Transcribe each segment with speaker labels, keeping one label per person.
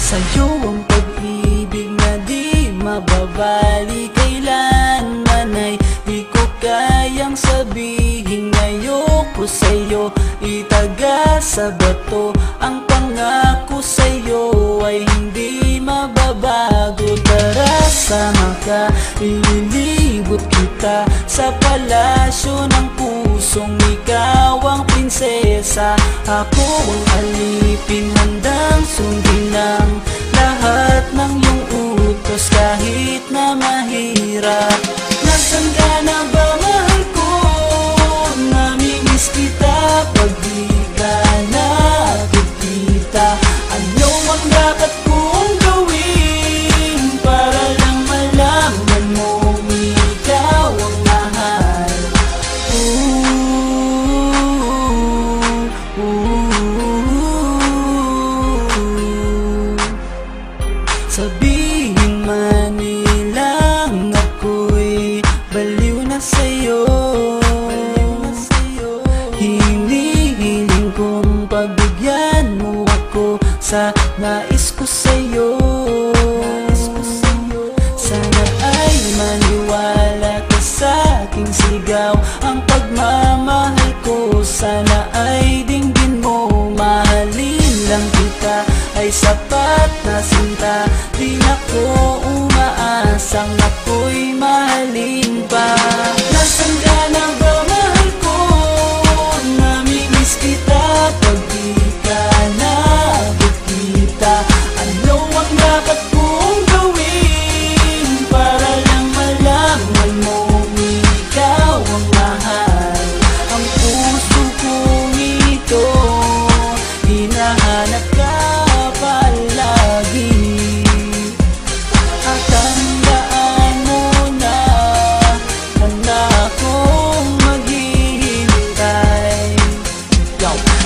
Speaker 1: Sa'yo ang pag-ibig na di mababali, kailanman ay di ko kayang sabihin ayoko sa'yo. Itaga sa bato ang pangako sa'yo ay hindi mababago. Tara sama ka, ililibot kita sa palasyo ng pusong ikaw ang prinsesa. Ako ang alipin, handang sundin ang lahat ng iyong utos kahit na mahirap. Nasaan ka na ba, mahal ko? Namimiss kita pag di ka nakikita. Ano ang dapat kong gawin para lang malaman mong ikaw ang mahal? Sabihin man nilang ako'y baliw na sa'yo, hinihiling kong pagbigyan mo ako sa nais ko sa'yo. Sana ay maniwala ka sa aking sigaw, ang pagmamahal ko sana ay dinggin mo. Mahalin lang kita ay sapat na sinta, di na ko umaasang ako'y mahalin pa. Nasaan ka na ba, mahal ko? Namimiss kita pag di ka nakikita. Ano ang dapat kong gawin para lang malaman mong ikaw ang mahal? Ang puso kong ito hinahanap ka palagi, at tandaan mo na handa akong maghihintay.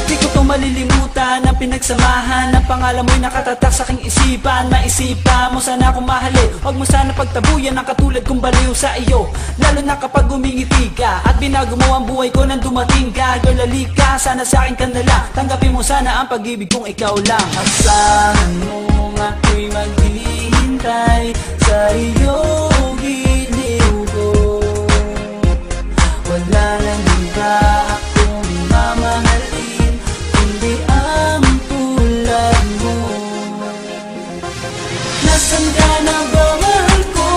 Speaker 1: Di ko to malilimutan ang pinagsamahan, ang pangalan mo'y nakatatak sa aking isipan. Maisipan mo sana akong mahalin, huwag mo sana pagtabuyan ang katulad kong baliw sa iyo. Lalo na kapag umingiti ka at binago mo ang buhay ko nang dumating ka. Girl, halika, sana sa akin ka na lang, tanggapin mo sana ang pag-ibig kong ikaw lang. Asahan mo ako'y maghihintay sa iyong giliw ko. Wala nang iba akong mamahalin kundi ang tulad mo. Nasaan ka na ba, mahal ko?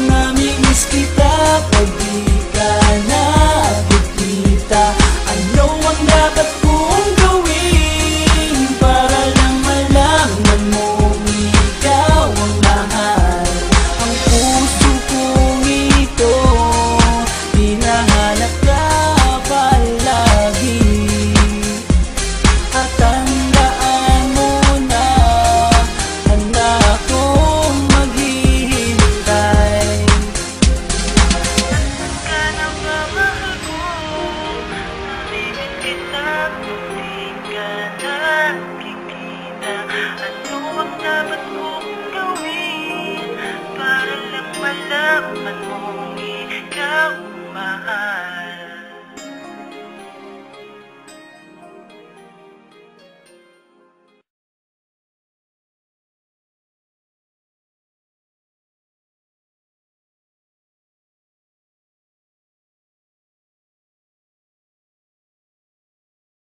Speaker 1: Namimiss kita pag di ka nakikita. Ano ang dapat kong gawin para lang malaman mong ikaw ang mahal? Ang puso kong ito hinahanap ka palagi, at tandaan mo na handa akong maghihintay.
Speaker 2: Nasaan ka na ba, mahal ko? Namimiss kita kung di ka nakikita. Ano ang dapat kong gawin para lang malaman mong ikaw ang mahal?